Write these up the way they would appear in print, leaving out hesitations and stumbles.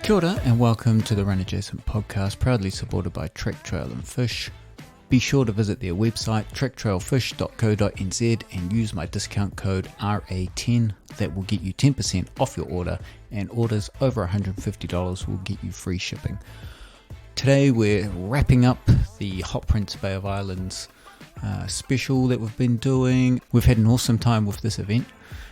Kia ora and welcome to the Run Adjacent podcast, proudly supported by Trek Trail and Fish. Be sure to visit their website trektrailfish.co.nz and use my discount code RA10. That will get you 10% off your order, and orders over $150 will get you free shipping. Today we're wrapping up the HotPrintz Bay of Islands special that we've been doing. We've had an awesome time with this event.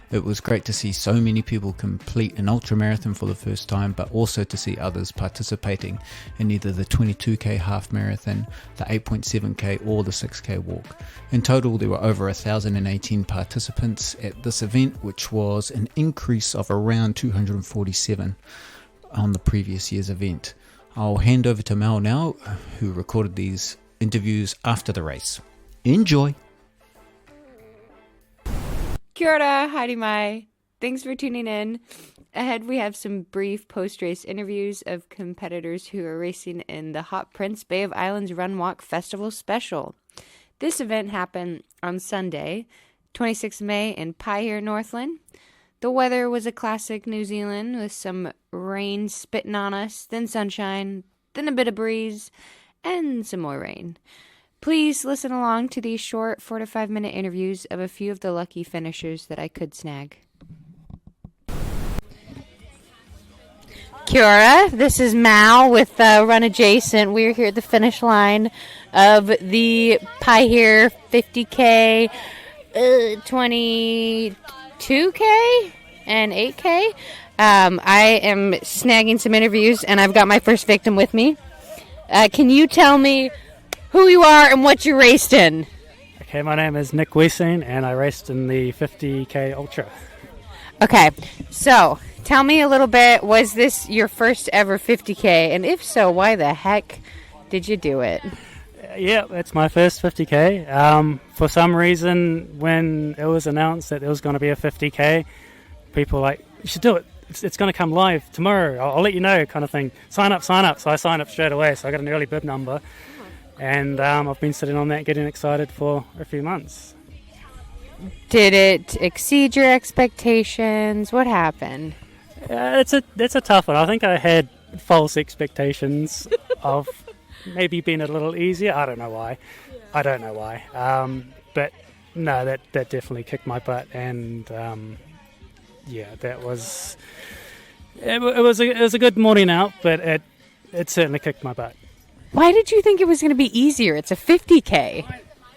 It was great to see so many people complete an ultra marathon for the first time, but also to see others participating in either the 22k half marathon, the 8.7k or the 6k walk. In total, there were over 1,018 participants at this event, which was an increase of around 247 on the previous year's event. I'll hand over to Mel now, who recorded these interviews after the race. Enjoy! Kia ora, haere mai. Thanks for tuning in. Ahead, we have some brief post-race interviews of competitors who are racing in the HotPrintz Bay of Islands Run Walk Festival Special. This event happened on Sunday, 26th May in Paihia, Northland. The weather was a classic New Zealand with some rain spitting on us, then sunshine, then a bit of breeze, and some more rain. Please listen along to these short 4 to 5 minute interviews of a few of the lucky finishers that I could snag. Kia ora, this is Mal with Run Adjacent. We're here at the finish line of the Paihia 50K, 22K, and 8K. I am snagging some interviews, and I've got my first victim with me. Can you tell me who you are and what you raced in? Okay, my name is Nick Wiesing, and I raced in the 50k Ultra. Okay, so tell me a little bit, was this your first ever 50k? And if so, why the heck did you do it? Yeah, it's my first 50k. For some reason, when it was announced that it was going to be a 50k, people were like, you should do it. It's going to come live tomorrow. I'll let you know, kind of thing. Sign up. So I signed up straight away, so I got an early bib number. And I've been sitting on that, getting excited for a few months. Did it exceed your expectations? What happened? That's a tough one. I think I had false expectations of maybe being a little easier. I don't know why. But no, that definitely kicked my butt. And that was it was a good morning out, but it certainly kicked my butt. Why did you think it was going to be easier? It's a 50k.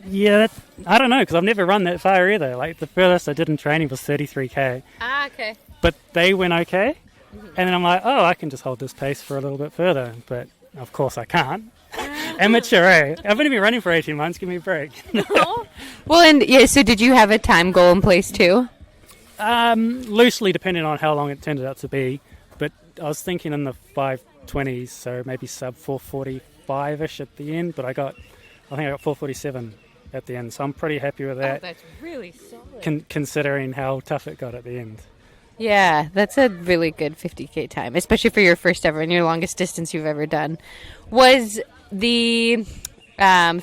Yeah, I don't know, because I've never run that far either. Like, the furthest I did in training was 33k. Ah, okay. But they went okay, and then I'm like, oh, I can just hold this pace for a little bit further. But, of course, I can't. Amateur, eh? I've only been running for 18 months. Give me a break. Well, and yeah, so did you have a time goal in place, too? Loosely, depending on how long it turned out to be. But I was thinking in the 5:20s, so maybe sub 4:45-ish at the end. But I think I got 4:47 at the end, so I'm pretty happy with that. Oh, that's really solid. Considering how tough it got at the end. Yeah, that's a really good 50k time, especially for your first ever and your longest distance you've ever done. Was the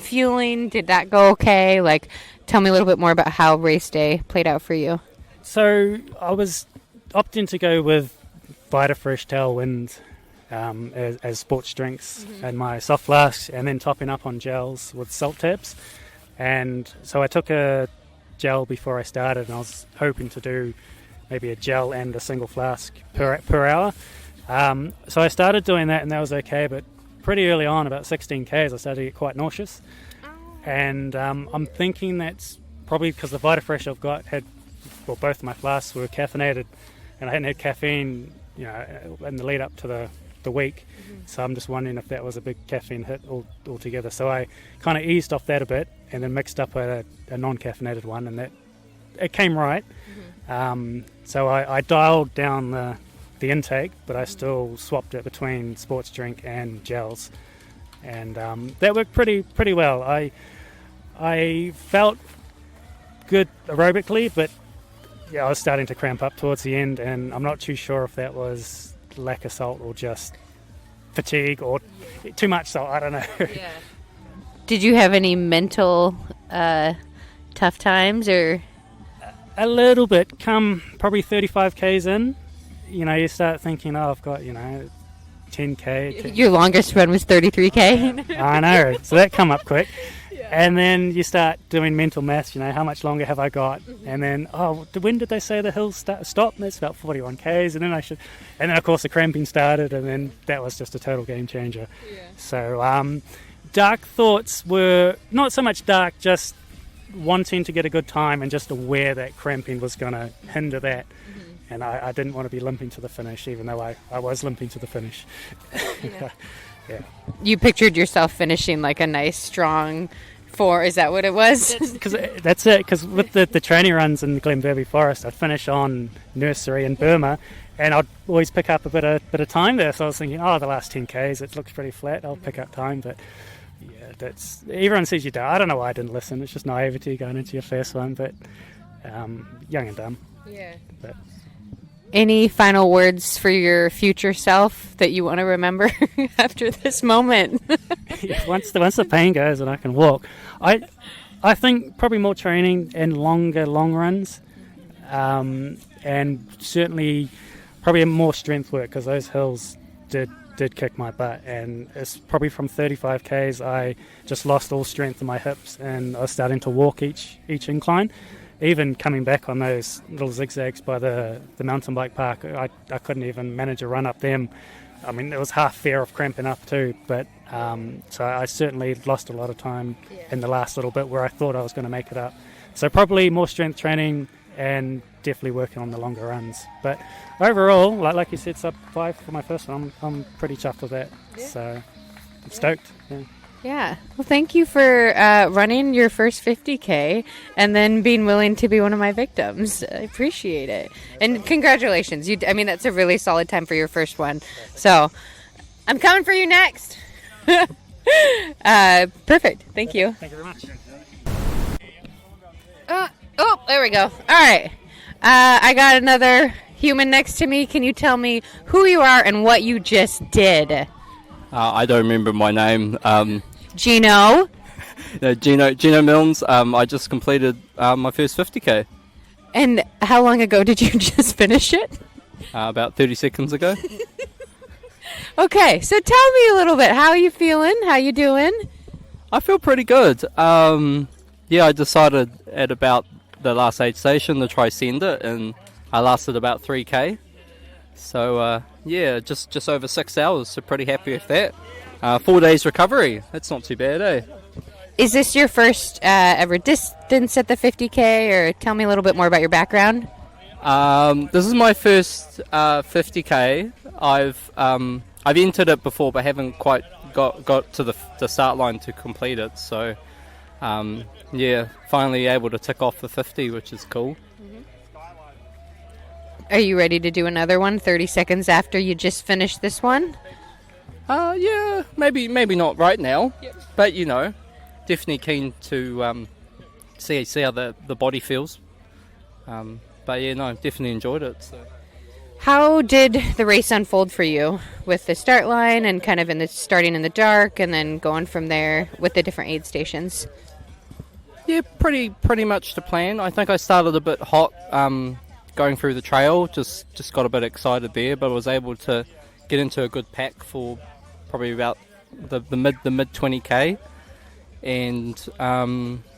fueling, did that go okay? Like, tell me a little bit more about how race day played out for you. So I was opting to go with VitaFresh Tailwind as sports drinks and my soft flasks, and then topping up on gels with salt tabs. And so I took a gel before I started, and I was hoping to do maybe a gel and a single flask per hour. So I started doing that, and that was okay, but pretty early on, about 16Ks, I started to get quite nauseous. And I'm thinking that's probably because the VitaFresh I've got both of my flasks were caffeinated, and I hadn't had caffeine, in the lead up to the week. So I'm just wondering if that was a big caffeine hit altogether. So I kind of eased off that a bit, and then mixed up a non-caffeinated one, and it came right. So I dialed down the intake, but I still swapped it between sports drink and gels, and that worked pretty well. I felt good aerobically, but yeah, I was starting to cramp up towards the end, and I'm not too sure if that was lack of salt or just fatigue or too much salt. I don't know. Yeah. Did you have any mental tough times or? A little bit. Come probably 35 k's in, you start thinking, oh, I've got 10K. Your longest run was 33K. I know, so that come up quick. And then you start doing mental maths, how much longer have I got? And then, when did they say the hills stop? That's about 41 Ks. And then of course the cramping started, and then that was just a total game changer. Yeah. So dark thoughts were not so much dark, just wanting to get a good time and just aware that cramping was going to hinder that. And I didn't want to be limping to the finish, even though I was limping to the finish. Yeah. You pictured yourself finishing like a nice strong 4, is that what it was? That's it, because with the training runs in Glenbervie Forest, I'd finish on nursery in Burma, and I'd always pick up a bit of time there. So I was thinking, the last 10 Ks, it looks pretty flat, I'll pick up time. But yeah, everyone says you do. I don't know why I didn't listen. It's just naivety going into your first one, but young and dumb. Yeah. But any final words for your future self that you want to remember after this moment? once the pain goes and I can walk, I think probably more training and longer long runs, and certainly probably more strength work, because those hills did kick my butt, and it's probably from 35 Ks I just lost all strength in my hips, and I was starting to walk each incline. Even coming back on those little zigzags by the mountain bike park, I couldn't even manage a run up them. I mean, it was half fear of cramping up too, but so I certainly lost a lot of time in the last little bit where I thought I was going to make it up. So probably more strength training and definitely working on the longer runs. But overall, like you said, sub 5 for my first one, I'm pretty chuffed with that. Yeah. So I'm stoked. Yeah. Yeah. Well, thank you for running your first 50K and then being willing to be one of my victims. I appreciate it. And congratulations. That's a really solid time for your first one. So I'm coming for you next. Perfect. Thank you. Thank you very much. There we go. All right. I got another human next to me. Can you tell me who you are and what you just did? I don't remember my name. Gino? No, Gino Milnes. I just completed my first 50K. And how long ago did you just finish it? About 30 seconds ago. Okay, so tell me a little bit. How are you feeling? How you doing? I feel pretty good. I decided at about the last aid station to try send it, and I lasted about 3K. So, just over 6 hours, so pretty happy with that. 4 days recovery, that's not too bad, eh? Is this your first ever distance at the 50K, or tell me a little bit more about your background? This is my first 50K. I've entered it before, but haven't quite got to the start line to complete it, so finally able to tick off the 50, which is cool. Are you ready to do another one 30 seconds after you just finished this one? Maybe not right now, but definitely keen to see how the body feels. Definitely enjoyed it. So. How did the race unfold for you with the start line and kind of starting in the dark and then going from there with the different aid stations? Yeah, pretty much the plan. I think I started a bit hot going through the trail, just got a bit excited there, but I was able to get into a good pack for probably about the mid 20K, and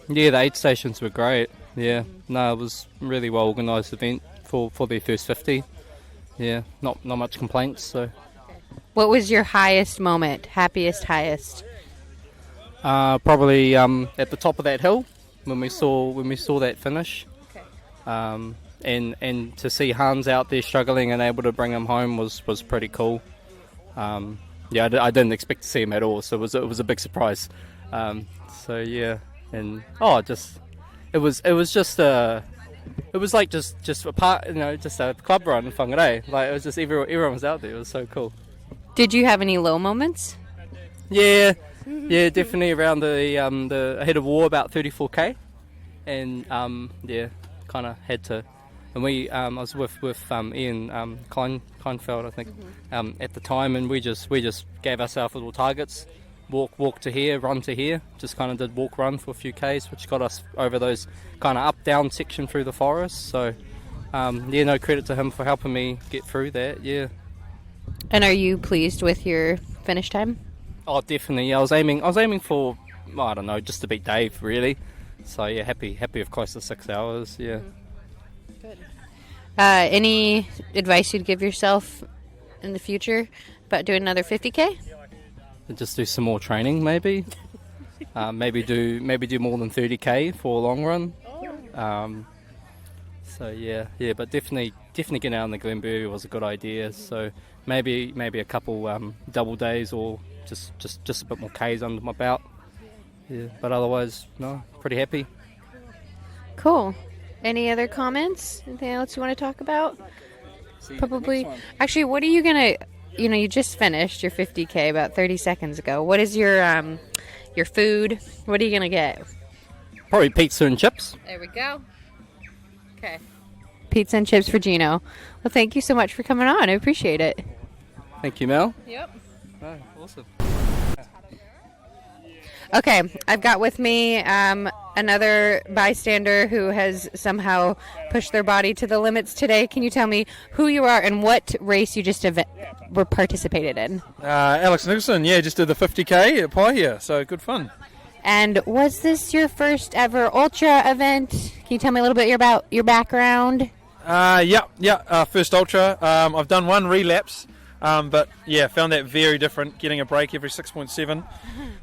the aid stations were great. Yeah, no, it was a really well organised event for their first 50. Yeah, not much complaints. So, what was your highest moment? Happiest, highest? Probably at the top of that hill when we saw that finish. Okay. And to see Hans out there struggling and able to bring him home was pretty cool. I didn't expect to see him at all, so it was a big surprise. It was like just a part, just a club run in Whangarei. Like, it was just everyone was out there. It was so cool. Did you have any low moments? Yeah, definitely around the ahead of war about 34K, and kind of had to. And I was with Ian Kleinfeld, I think, at the time, and we just gave ourselves little targets. Walk to here, run to here. Just kind of did walk-run for a few Ks, which got us over those kind of up-down section through the forest. So, no credit to him for helping me get through that. Yeah. And are you pleased with your finish time? Oh, definitely. I was aiming for, I don't know, just to beat Dave, really. So yeah, happy of close to 6 hours. Yeah. Good. Any advice you'd give yourself in the future about doing another 50K? Just do some more training, maybe. Maybe do more than 30K for a long run. So yeah, but definitely getting out on the Glenberry was a good idea. So maybe a couple double days or just a bit more Ks under my belt. Yeah, but otherwise, no, pretty happy. Cool. Any other comments? Anything else you want to talk about? Probably. Actually, what are you gonna? You just finished your 50K about 30 seconds ago. What is your food? What are you gonna get? Probably pizza and chips. There we go. Okay. Pizza and chips for Gino. Well, thank you so much for coming on. I appreciate it. Thank you, Mel. Yep. Oh, awesome. Okay, I've got with me another bystander who has somehow pushed their body to the limits today. Can you tell me who you are and what race you just were participated in? Alex Nicholson, just did the 50K at Pi here, so good fun. And was this your first ever ultra event? Can you tell me a little bit about your background? First ultra. I've done one relapse, but found that very different, getting a break every 6.7.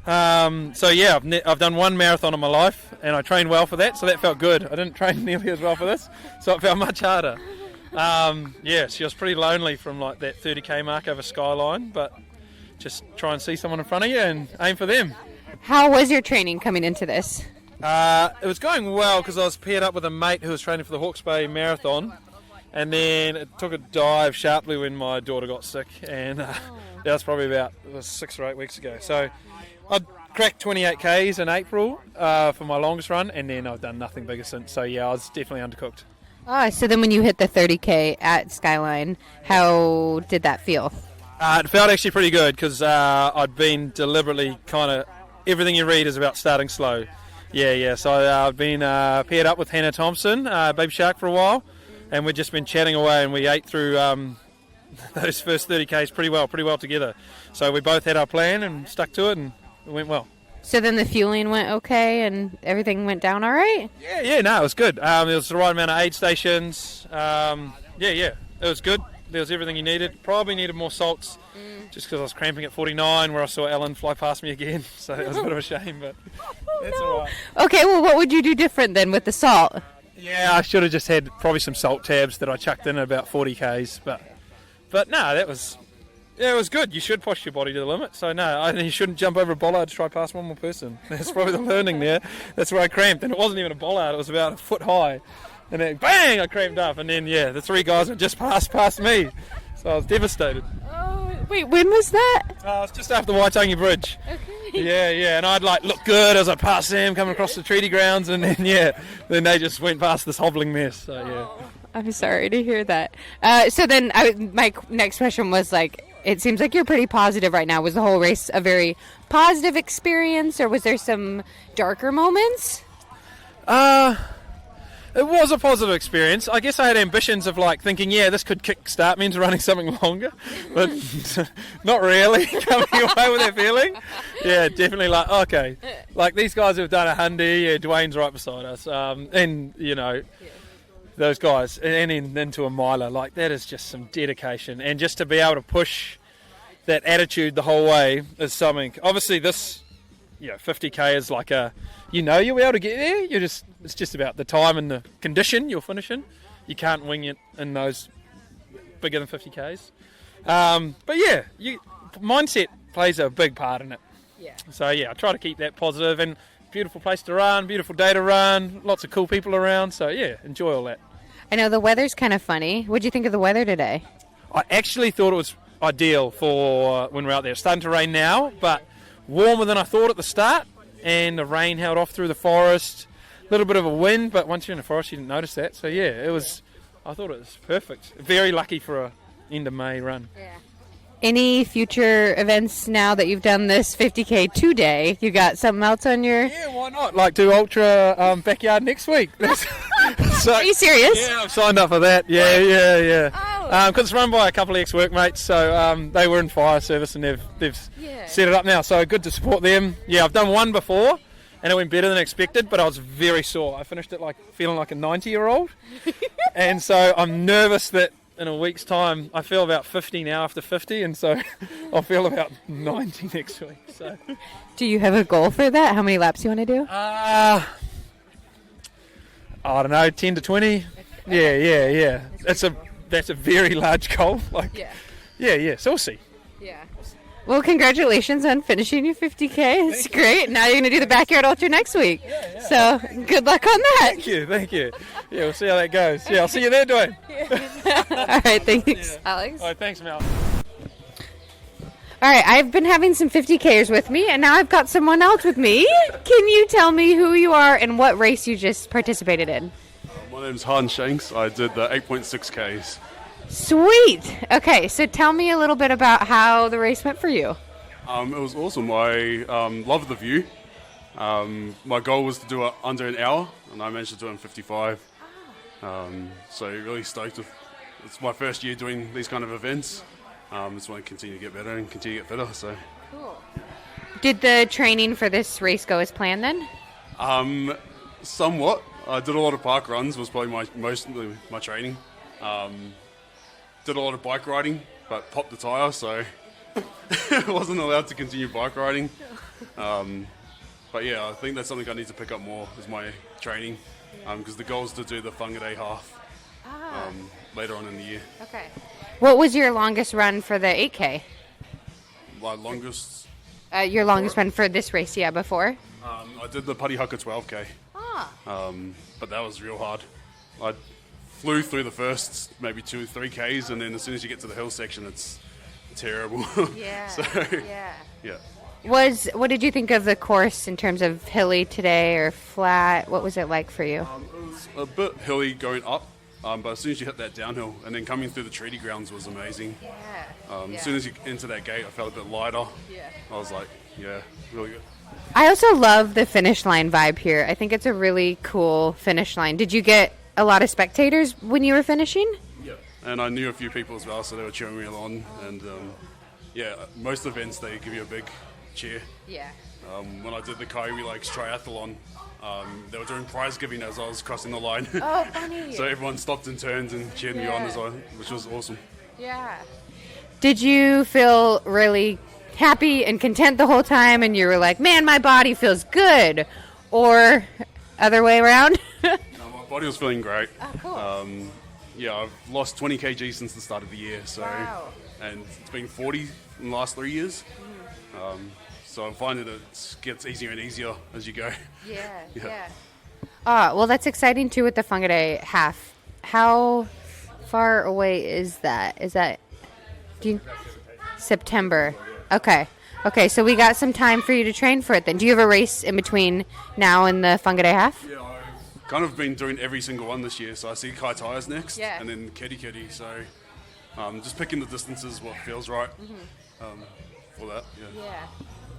I've done one marathon in my life, and I trained well for that, so that felt good. I didn't train nearly as well for this, so it felt much harder. She was pretty lonely from like that 30K mark over Skyline, but just try and see someone in front of you and aim for them. How was your training coming into this? It was going well because I was paired up with a mate who was training for the Hawke's Bay Marathon, and then it took a dive sharply when my daughter got sick, and that was probably about 6 or 8 weeks ago. So I cracked 28Ks in April for my longest run, and then I've done nothing bigger since. So I was definitely undercooked. Oh, so then when you hit the 30K at Skyline, how did that feel? It felt actually pretty good because I'd been deliberately everything you read is about starting slow. So I've been paired up with Hannah Thompson, Baby Shark, for a while, and we've just been chatting away, and we ate through those first 30Ks pretty well together. So we both had our plan and stuck to it, and it went well. So then the fueling went okay and everything went down all right? It was good. There was the right amount of aid stations. It was good. There was everything you needed. Probably needed more salts, just because I was cramping at 49, where I saw Ellen fly past me again. So it was a bit of a shame, but that's all right. Okay, well, what would you do different then with the salt? Yeah, I should have just had probably some salt tabs that I chucked in at about 40Ks, but no, it was good. You should push your body to the limit. So no, you shouldn't jump over a bollard to try past one more person. That's probably the learning there. That's where I cramped, and it wasn't even a bollard. It was about a foot high. And then, bang, I cramped up. And then, the 3 guys had just passed me. So I was devastated. Oh, wait, when was that? It was just after Waitangi Bridge. Okay. And I'd, look good as I passed them coming across the treaty grounds. And then, then they just went past this hobbling mess. So, Oh, I'm sorry to hear that. So then my next question was, it seems like you're pretty positive right now. Was the whole race a very positive experience, or was there some darker moments? It was a positive experience. I guess I had ambitions of thinking, this could kickstart me into running something longer, but not really coming away with that feeling. Yeah, definitely okay. These guys have done a Hundy, Dwayne's right beside us, and those guys, and then to a miler, that is just some dedication, and just to be able to push that attitude the whole way is something. Obviously this 50K is you'll be able to get there. It's just about the time and the condition you'll finish in. You can't wing it in those bigger than 50Ks. Mindset plays a big part in it. Yeah. So I try to keep that positive, and beautiful place to run, beautiful day to run, lots of cool people around. So enjoy all that. I know the weather's kind of funny. What do you think of the weather today? I actually thought it was ideal for when we're out there. It's starting to rain now, but warmer than I thought at the start, and the rain held off through the forest. A little bit of a wind, but once you're in the forest, you didn't notice that. So I thought it was perfect. Very lucky for a end of May run. Yeah. Any future events now that you've done this 50K today? You got something else on your... Yeah, why not? Do ultra backyard next week. Are you serious? Yeah, I've signed up for that. Yeah. Oh, Because it's run by a couple of ex-workmates, so they were in fire service and they've set it up now. So good to support them. Yeah, I've done one before, and it went better than expected, but I was very sore. I finished it feeling like a 90-year-old, and so I'm nervous that in a week's time I feel about 50 now after 50, and so I'll feel about 90 next week. So, Do you have a goal for that? How many laps you want to do? I don't know, 10 to 20. Yeah. That's a very large goal. Yeah. So we'll see. Yeah. Well, congratulations on finishing your 50K. It's great. Now you're going to do the Backyard Ultra next week. So good luck on that. Thank you. Yeah, we'll see how that goes. Yeah, I'll see you there, Dwayne. All right, thanks, Alex. All right, thanks, Mel. All right, I've been having some 50Kers with me, and now I've got someone else with me. Can you tell me who you are and what race you just participated in? My name's Han Shanks. I did the 8.6Ks. Sweet. Okay, so tell me a little bit about how the race went for you. It was awesome. I loved the view. My goal was to do it under an hour, and I managed to do it in 55. So really stoked. It's my first year doing these kind of events. Just want to continue to get better and continue to get fitter. So. Cool. Did the training for this race go as planned then? Somewhat. I did a lot of park runs. Was probably mostly my training. Did a lot of bike riding, but popped the tyre, so wasn't allowed to continue bike riding. But yeah, I think that's something I need to pick up more is my training, because the goal is to do the Whangarei half later on in the year. Okay. What was your longest run for the 8K? My longest? Your longest run for this race, before? I did the Putty-Hucker 12K, but that was real hard. I flew through the first maybe 2 or 3 Ks, and then as soon as you get to the hill section, it's terrible. Yeah. Yeah. What did you think of the course in terms of hilly today or flat? What was it like for you? It was a bit hilly going up, but as soon as you hit that downhill, and then coming through the treaty grounds was amazing. As soon as you enter that gate, I felt a bit lighter. I was like, really good. I also love the finish line vibe here. I think it's a really cool finish line. Did you get a lot of spectators when you were finishing? Yeah, and I knew a few people as well, so they were cheering me on. And most events they give you a big cheer. Yeah. When I did the Kiwi Lakes triathlon, they were doing prize giving as I was crossing the line. Oh, funny. So everyone stopped and turned and cheered me on as well, which was awesome. Yeah. Did you feel really happy and content the whole time, and you were like, man, my body feels good, or other way around? My body was feeling great. Oh, cool. I've lost 20 kg since the start of the year, so and it's been 40 in the last 3 years. So I'm finding it gets easier and easier as you go. Yeah. Well, that's exciting too with the Whangarei half. How far away is that? September. Okay, so we got some time for you to train for it then. Do you have a race in between now and the Whangarei half? Yeah, I've kind of been doing every single one this year. So I see Kai Tires next, and then Kedi. So just picking the distances, what feels right for that. Yeah.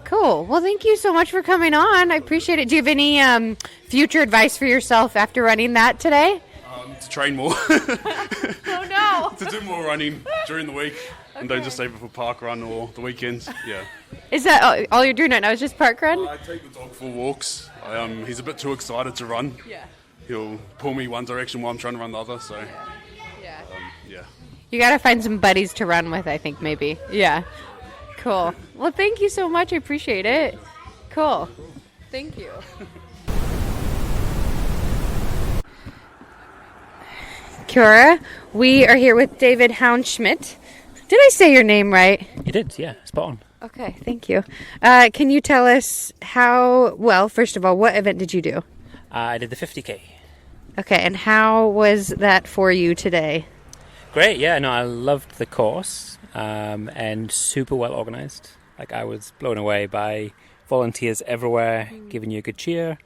Cool. Well, thank you so much for coming on. I appreciate it. Do you have any future advice for yourself after running that today? To train more. Oh, no. To do more running during the week. And don't just save it for park run or the weekends. Yeah. Is that all you're doing right now? Is just park run? I take the dog for walks. He's a bit too excited to run. Yeah. He'll pull me one direction while I'm trying to run the other. So. Yeah. You got to find some buddies to run with, I think, maybe. Yeah. Cool. Well, thank you so much. I appreciate it. Cool. Thank you. Kia ora. We are here with David Houndschmidt. Did I say your name right? You did, yeah. Spot on. Okay, thank you. Can you tell us first of all, what event did you do? I did the 50K. Okay, and how was that for you today? Great, yeah. No, I loved the course and super well organised. Like, I was blown away by volunteers everywhere giving you a good cheer.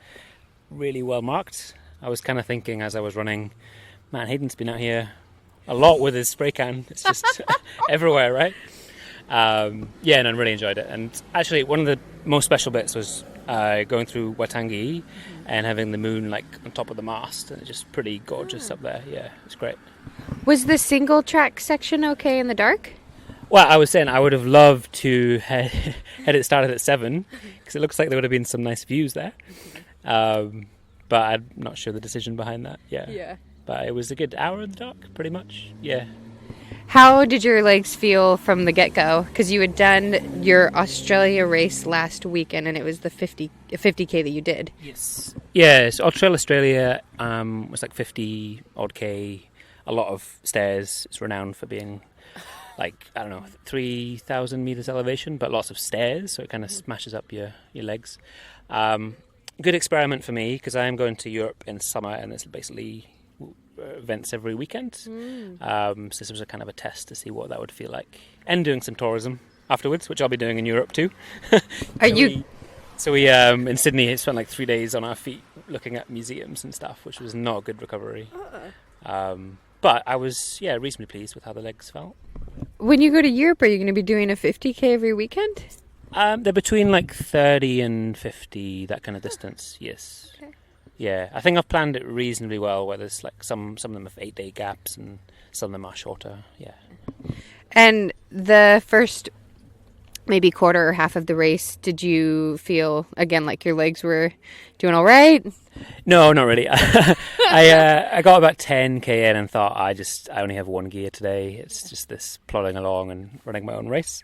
Really well marked. I was kind of thinking as I was running, man, Hayden's been out here a lot with his spray can. It's just everywhere, right? And I really enjoyed it. And actually, one of the most special bits was going through Waitangi and having the moon like on top of the mast. And it's just pretty gorgeous up there. Yeah, it's great. Was the single track section okay in the dark? Well, I was saying I would have loved to had it started at 7 because it looks like there would have been some nice views there. But I'm not sure the decision behind that. Yeah. But it was a good hour in the dark, pretty much. Yeah. How did your legs feel from the get-go? Because you had done your Australia race last weekend, and it was the 50K that you did. Yes. Yeah, so Australia was like 50 odd K, a lot of stairs. It's renowned for being like, 3,000 meters elevation, but lots of stairs, so it kind of smashes up your legs. Good experiment for me, because I am going to Europe in summer, and it's basically events every weekend. So this was a kind of a test to see what that would feel like, and doing some tourism afterwards, which I'll be doing in Europe too. So we in Sydney spent like 3 days on our feet looking at museums and stuff, which was not a good recovery. But I was reasonably pleased with how the legs felt. When you go to Europe, are you going to be doing a 50K every weekend? They're between like 30 and 50, that kind of distance. Yes. Okay. Yeah, I think I've planned it reasonably well, where there's like some of them have 8-day gaps and some of them are shorter. Yeah. And the first maybe quarter or half of the race, did you feel again like your legs were doing all right? No, not really. I got about 10k in and thought I only have one gear today. It's just this plodding along and running my own race.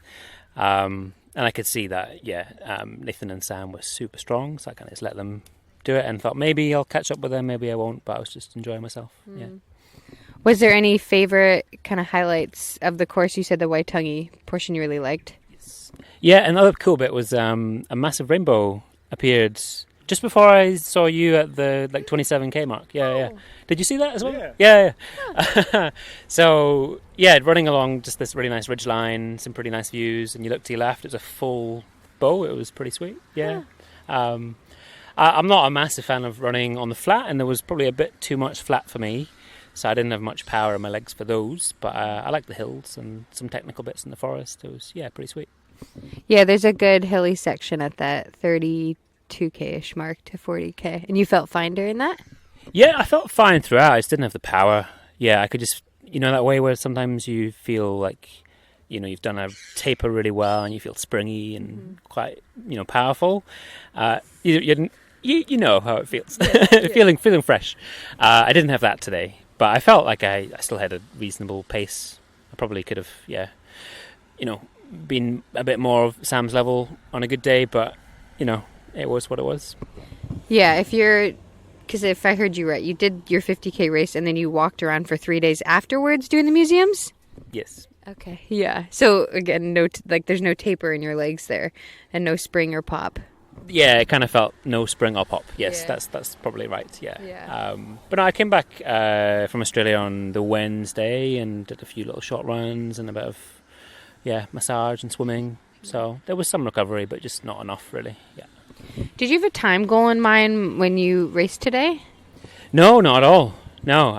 And I could see that, Nathan and Sam were super strong, so I kind of just let them do it and thought maybe I'll catch up with them, maybe I won't, but I was just enjoying myself. Yeah. Was there any favorite kind of highlights of the course? You said the Waitangi portion you really liked. Yeah, another cool bit was a massive rainbow appeared just before I saw you at the 27k mark. Yeah. Did you see that as well? Yeah. So, running along just this really nice ridge line, some pretty nice views, and you look to your left, it was a full bow. It was pretty sweet. Yeah. I'm not a massive fan of running on the flat, and there was probably a bit too much flat for me, so I didn't have much power in my legs for those, but I like the hills and some technical bits in the forest. It was, pretty sweet. Yeah, there's a good hilly section at that 32k-ish mark to 40k, and you felt fine during that? Yeah, I felt fine throughout. I just didn't have the power. Yeah, I could just, that way where sometimes you feel like, you've done a taper really well and you feel springy and quite, powerful. You know how it feels, feeling fresh. I didn't have that today, but I felt like I still had a reasonable pace. I probably could have, been a bit more of Sam's level on a good day, but, it was what it was. Yeah, because if I heard you right, you did your 50k race and then you walked around for 3 days afterwards doing the museums? Yes. Okay, yeah. So, again, there's no taper in your legs there and no spring or pop. Yeah, it kind of felt no spring or pop. Yes, that's probably right. Yeah. But no, I came back from Australia on the Wednesday and did a few little short runs and a bit of massage and swimming. So there was some recovery, but just not enough really. Yeah. Did you have a time goal in mind when you raced today? No, not at all. No,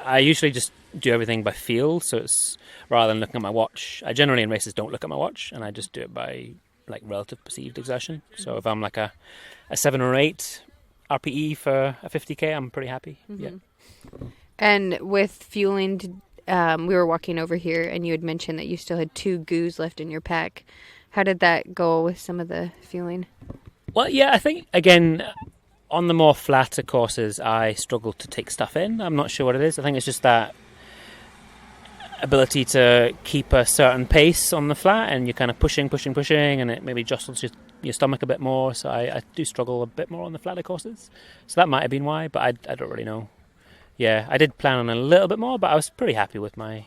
I usually just do everything by feel. So it's rather than looking at my watch. I generally in races don't look at my watch, and I just do it by like relative perceived exertion. So if I'm like a 7 or 8 RPE for a 50k, I'm pretty happy. Yeah. And with fueling, we were walking over here and you had mentioned that you still had 2 goos left in your pack. How did that go with some of the fueling? Well, I think again on the more flatter courses I struggle to take stuff in. I'm not sure what it is. I think it's just that ability to keep a certain pace on the flat, and you're kind of pushing, and it maybe jostles your stomach a bit more. So I do struggle a bit more on the flatter courses. So that might have been why, but I don't really know. Yeah, I did plan on a little bit more, but I was pretty happy with my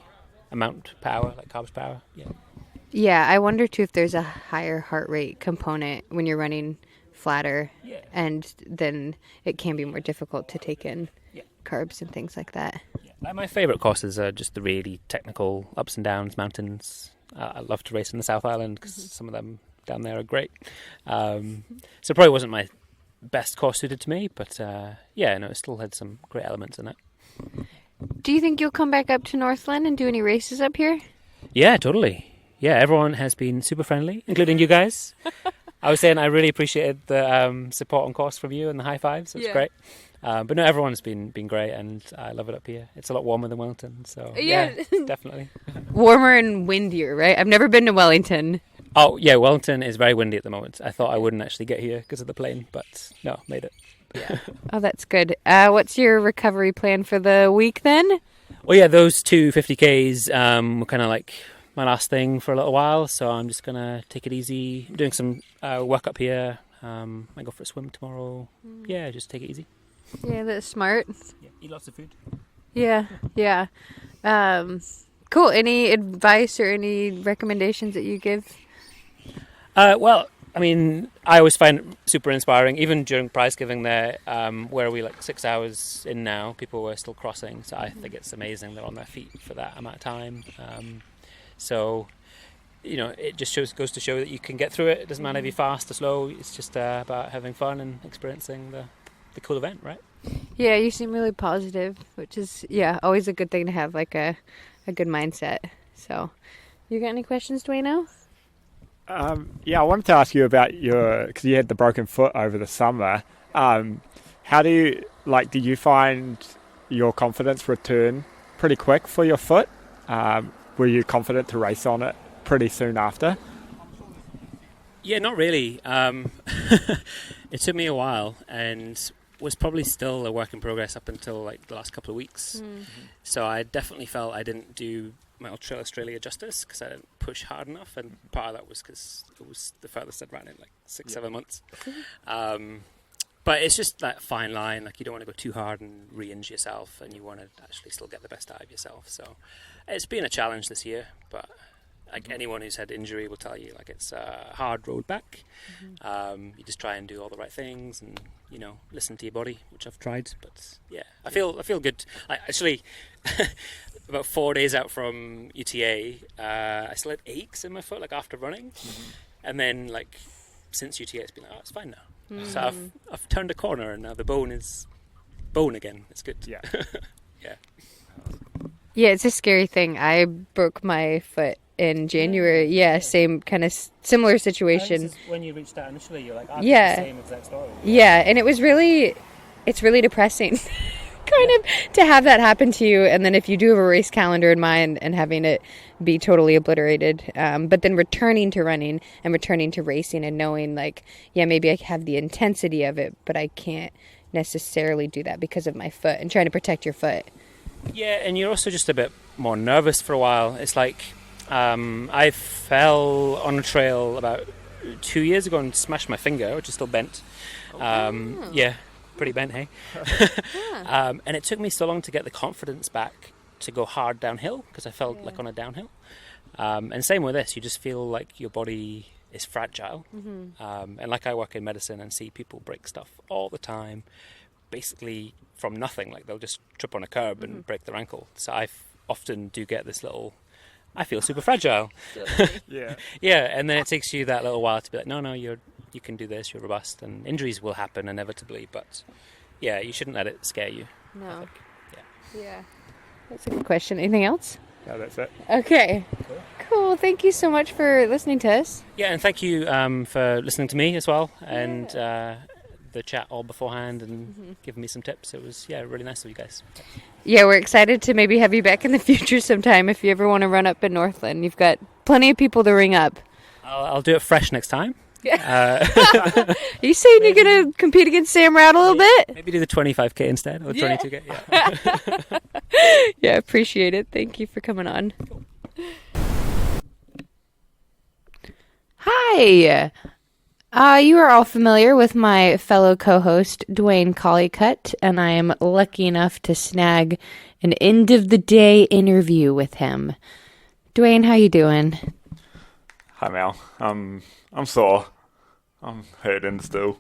amount power, like carbs power. Yeah. Yeah, I wonder too if there's a higher heart rate component when you're running flatter, and then it can be more difficult to take in carbs and things like that. My favourite courses are just the really technical ups and downs, mountains. I love to race in the South Island because some of them down there are great. So it probably wasn't my best course suited to me, but it still had some great elements in it. Do you think you'll come back up to Northland and do any races up here? Yeah, totally. Yeah, everyone has been super friendly, including you guys. I was saying I really appreciated the support on course from you and the high fives. It was great. But no, everyone's been great, and I love it up here. It's a lot warmer than Wellington, so yeah definitely. Warmer and windier, right? I've never been to Wellington. Oh yeah, Wellington is very windy at the moment. I thought I wouldn't actually get here because of the plane, but no, made it. Yeah. Oh, that's good. What's your recovery plan for the week then? Well, yeah, those two 50Ks were kind of like my last thing for a little while, so I'm just going to take it easy. I'm doing some work up here. I go for a swim tomorrow. Yeah, just take it easy. Yeah, that's smart. Yeah, eat lots of food. Yeah. Cool. Any advice or any recommendations that you give? Well, I mean, I always find it super inspiring. Even during prize giving there, where we 6 hours in now, people were still crossing. So I think it's amazing they're on their feet for that amount of time. So, it just goes to show that you can get through it. It doesn't matter if you're fast or slow. It's just about having fun and experiencing the cool event, right? Yeah, you seem really positive, which is, always a good thing to have, like a good mindset. So, you got any questions, Dwayno? I wanted to ask you about because you had the broken foot over the summer. How did you find your confidence return pretty quick for your foot? Were you confident to race on it pretty soon after? Yeah, not really. It took me a while and was probably still a work in progress up until the last couple of weeks. So I definitely felt I didn't do my Ultra Australia justice because I didn't push hard enough, and part of that was because it was the furthest I'd ran in 6-7 months. But it's just that fine line, you don't want to go too hard and re-injure yourself, and you want to actually still get the best out of yourself. So it's been a challenge this year, but anyone who's had injury will tell you it's a hard road back. You just try and do all the right things and listen to your body, which I've tried. But yeah, I feel good. Actually, about 4 days out from UTA, I still had aches in my foot after running, and then since UTA it's been it's fine now. So I've turned a corner, and now the bone is bone again. It's good. Yeah. Yeah, it's a scary thing. I broke my foot in January. Yeah, same kind of similar situation. When you reached out initially, you're the same exact story. Yeah, and it's really depressing kind of to have that happen to you, and then if you do have a race calendar in mind and having it be totally obliterated, but then returning to running and returning to racing and knowing maybe I have the intensity of it, but I can't necessarily do that because of my foot, and trying to protect your foot. Yeah, and you're also just a bit more nervous for a while. It's I fell on a trail about 2 years ago and smashed my finger, which is still bent. Yeah, pretty bent, hey? And it took me so long to get the confidence back to go hard downhill, because I felt on a downhill. And same with this, you just feel like your body is fragile. And I work in medicine and see people break stuff all the time, basically from nothing. They'll just trip on a curb and break their ankle. So I often do get this little, I feel super fragile. Yeah, and then it takes you that little while to be no, you can do this, you're robust, and injuries will happen inevitably, but yeah, you shouldn't let it scare you. No. Yeah. That's a good question. Anything else? No, that's it. Okay. Cool. Thank you so much for listening to us. Yeah, and thank you for listening to me as well, and the chat all beforehand and giving me some tips. It was really nice of you guys. Yeah, we're excited to maybe have you back in the future sometime if you ever want to run up in Northland. You've got plenty of people to ring up. I'll do it fresh next time. Yeah. Are you saying you're going to compete against Sam Rout a little bit? Maybe do the 25K instead, or 22K. Yeah. Yeah, appreciate it. Thank you for coming on. Cool. Hi. You are all familiar with my fellow co-host, Dwayne Collicutt, and I am lucky enough to snag an end-of-the-day interview with him. Dwayne, how you doing? Hi, Mel. I'm sore. I'm hurting still.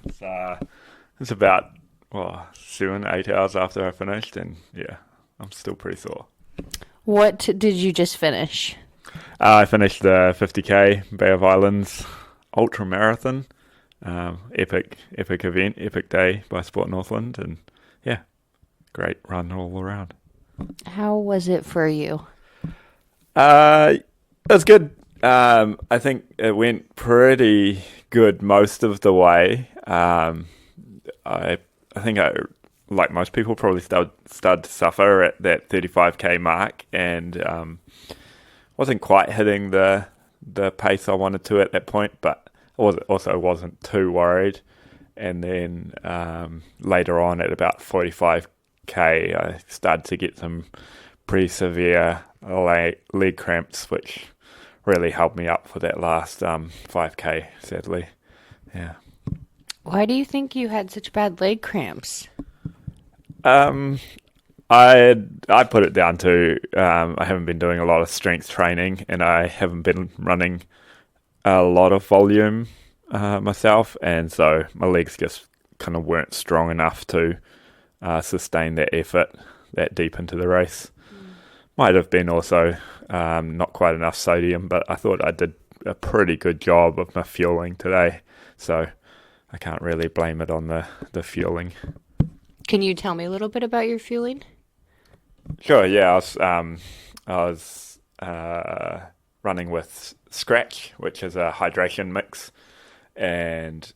It's about 7-8 hours after I finished, and I'm still pretty sore. What did you just finish? I finished the 50K Bay of Islands Ultra Marathon. Epic event, epic day by Sport Northland, and great run all around. How was it for you? It was good. I think it went pretty good most of the way. I think I, like most people, probably started to suffer at that 35k mark, and wasn't quite hitting the pace I wanted to at that point, but I wasn't too worried. And then later on, at about 45k, I started to get some pretty severe leg cramps, which really held me up for that last 5k, sadly. Yeah. Why do you think you had such bad leg cramps? I put it down to I haven't been doing a lot of strength training, and I haven't been running a lot of volume myself, and so my legs just kind of weren't strong enough to sustain that effort that deep into the race. Might have been also not quite enough sodium, but I thought I did a pretty good job of my fueling today, so I can't really blame it on the fueling. Can you tell me a little bit about your fueling? Sure, yeah. I was running with Scratch, which is a hydration mix, and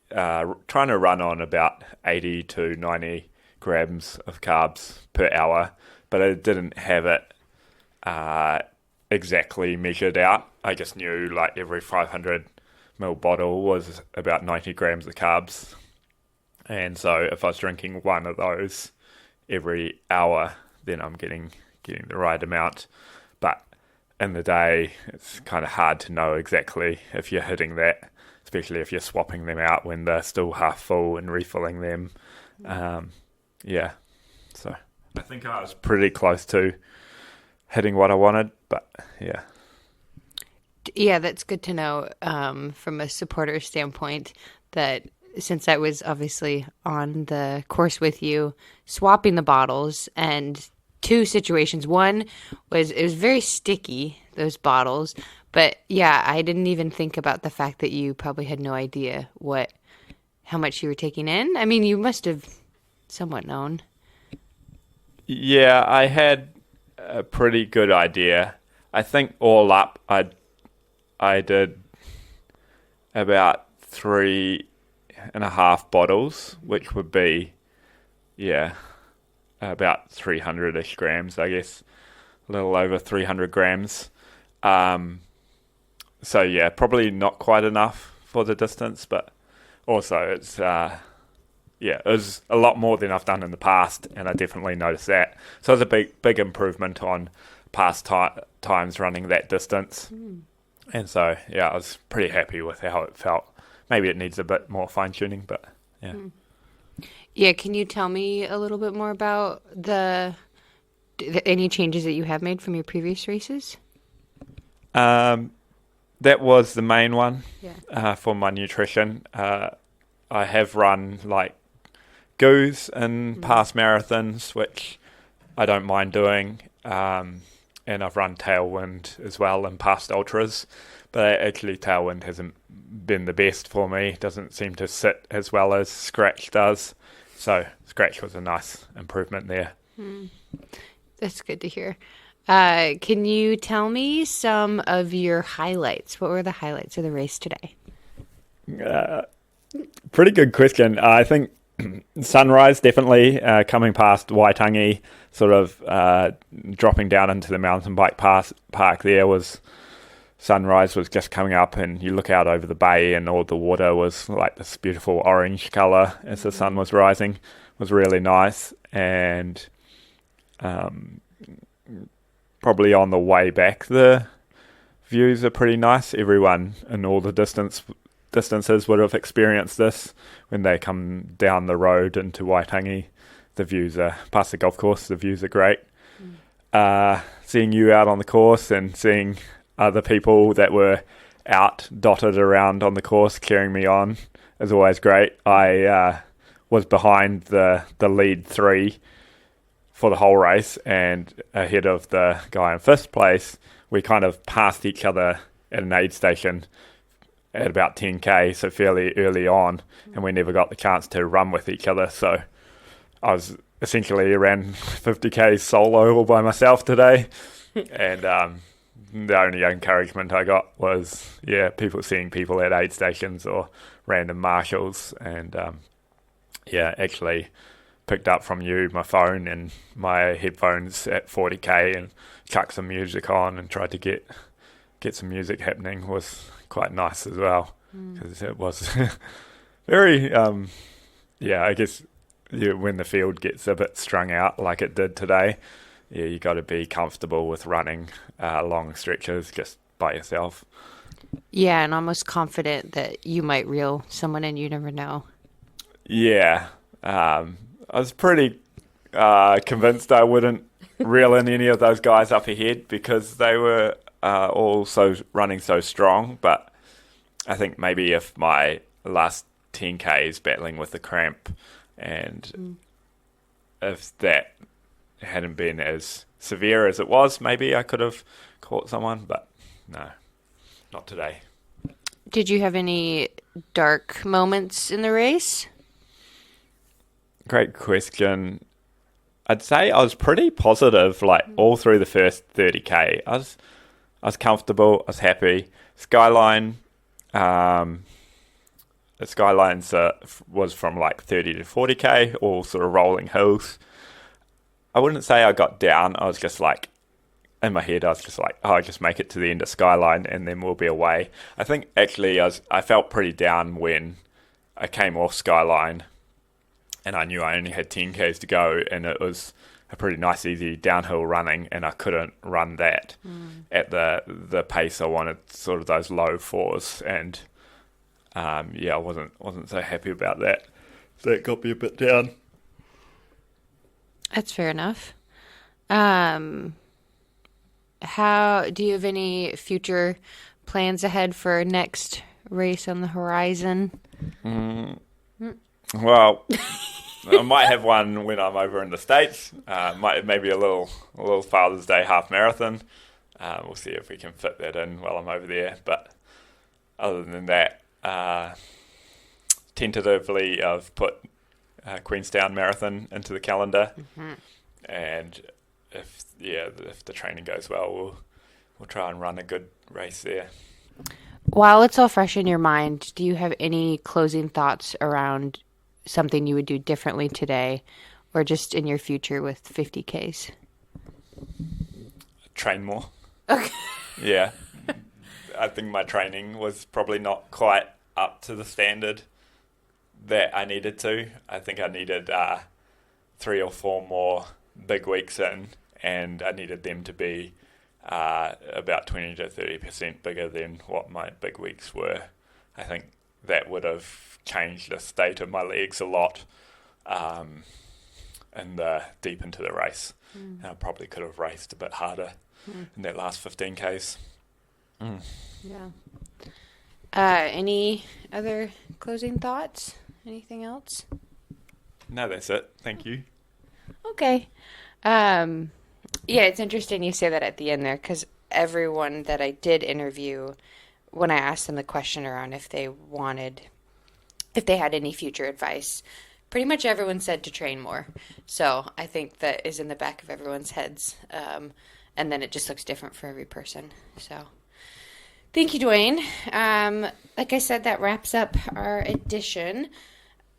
trying to run on about 80 to 90 grams of carbs per hour, but I didn't have it exactly measured out. I just knew like every 500 ml bottle was about 90 grams of carbs, and so if I was drinking one of those every hour, then I'm getting the right amount. But in the day, it's kind of hard to know exactly if you're hitting that, especially if you're swapping them out when they're still half full and refilling them. Yeah, so I think I was pretty close to hitting what I wanted, but yeah. Yeah, that's good to know from a supporter standpoint, that since I was obviously on the course with you, swapping the bottles, and two situations. One was it was very sticky, those bottles, but yeah, I didn't even think about the fact that you probably had no idea how much you were taking in. I mean, you must have somewhat known. Yeah, I had a pretty good idea. I think all up, I did about 3.5 bottles, which would be, about 300-ish grams, I guess, a little over 300 grams. So yeah, probably not quite enough for the distance, but also it's, it was a lot more than I've done in the past, and I definitely noticed that. So it's a big improvement on past times running that distance. And so, yeah, I was pretty happy with how it felt. Maybe it needs a bit more fine-tuning, but yeah. Yeah, can you tell me a little bit more about any changes that you have made from your previous races? That was the main one for my nutrition. I have run like goos in past marathons, which I don't mind doing. And I've run tailwind as well in past ultras, but actually tailwind hasn't been the best for me. It doesn't seem to sit as well as Scratch does. So Scratch was a nice improvement there. That's good to hear. Can you tell me some of your highlights? What were the highlights of the race today? Pretty good question. I think sunrise, definitely, coming past Waitangi, sort of dropping down into the mountain bike park there, sunrise was just coming up, and you look out over the bay and all the water was like this beautiful orange colour as the sun was rising. It was really nice. And probably on the way back, the views are pretty nice. Everyone in all the distances would have experienced this when they come down the road into Waitangi. The views are, past the golf course, the views are great. Seeing you out on the course and seeing other people that were out dotted around on the course cheering me on is always great. I was behind the lead three for the whole race, and ahead of the guy in first place. We kind of passed each other at an aid station at about 10k, so fairly early on, and we never got the chance to run with each other. So I was essentially around 50k solo all by myself today, and the only encouragement I got was, seeing people at aid stations or random marshals, and actually picked up from you my phone and my headphones at 40k and chucked some music on and tried to get some music happening was quite nice as well, because it was very I guess when the field gets a bit strung out like it did today, you got to be comfortable with running long stretches just by yourself. Yeah, and almost confident that you might reel someone in. You never know. Yeah, I was pretty convinced I wouldn't reel in any of those guys up ahead because they were all running so strong. But I think maybe if my last 10k is battling with the cramp, and if that hadn't been as severe as it was, maybe I could have caught someone. But no, not today. Did you have any dark moments in the race? Great question. I'd say I was pretty positive, like all through the first 30k. I was comfortable. I was happy. Skyline, the Skylines was from like 30 to 40k, all sort of rolling hills. I wouldn't say I got down. I was just like, in my head, I was just like, I'll just make it to the end of Skyline and then we'll be away. I think actually I felt pretty down when I came off Skyline and I knew I only had 10k's to go, and it was a pretty nice, easy downhill running, and I couldn't run that at the pace I wanted, sort of those low fours, and I wasn't so happy about that. So that got me a bit down. That's fair enough. How do you have any future plans ahead for next race on the horizon? Well, I might have one when I'm over in the States. Maybe a little Father's Day half marathon. We'll see if we can fit that in while I'm over there. But other than that, tentatively I've put Queenstown Marathon into the calendar, and if the training goes well, we'll try and run a good race there. While it's all fresh in your mind, do you have any closing thoughts around something you would do differently today, or just in your future with 50Ks? Train more. Okay. Yeah. I think my training was probably not quite up to the standard that I needed to. I think I needed 3 or 4 more big weeks in, and I needed them to be about 20 to 30% bigger than what my big weeks were. I think that would have changed the state of my legs a lot deep into the race. And I probably could have raced a bit harder in that last 15Ks. Yeah. Any other closing thoughts? Anything else? No, that's it. Thank you. Okay. Yeah, it's interesting you say that at the end there, because everyone that I did interview, when I asked them the question around if they had any future advice, pretty much everyone said to train more. So I think that is in the back of everyone's heads. And then it just looks different for every person. So thank you, Dwayne. Like I said, that wraps up our edition.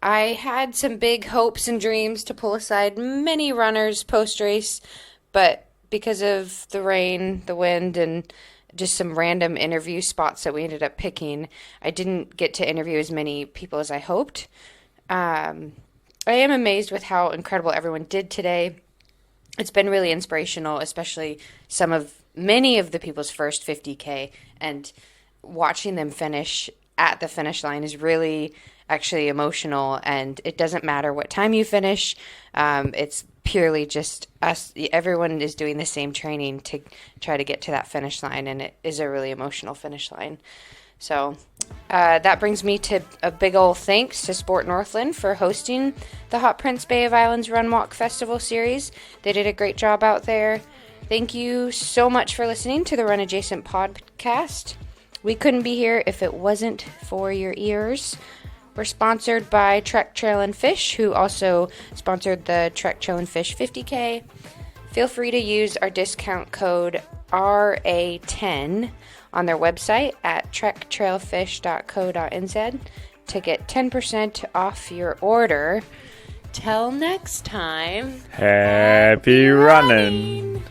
I had some big hopes and dreams to pull aside many runners post-race, but because of the rain, the wind, and just some random interview spots that we ended up picking, I didn't get to interview as many people as I hoped. I am amazed with how incredible everyone did today. It's been really inspirational, especially many of the people's first 50K, and watching them finish at the finish line is really actually emotional, and it doesn't matter what time you finish. It's purely just us. Everyone is doing the same training to try to get to that finish line, and it is a really emotional finish line. So that brings me to a big old thanks to Sport Northland for hosting the HotPrintz Bay of Islands Run Walk Festival series. They did a great job out there. Thank you so much for listening to the Run Adjacent podcast. We couldn't be here if it wasn't for your ears. We're sponsored by Trek Trail and Fish, who also sponsored the Trek Trail and Fish 50K. feel free to use our discount code RA10 on their website at trektrailfish.co.nz to get 10% off your order. Till next time, Happy running.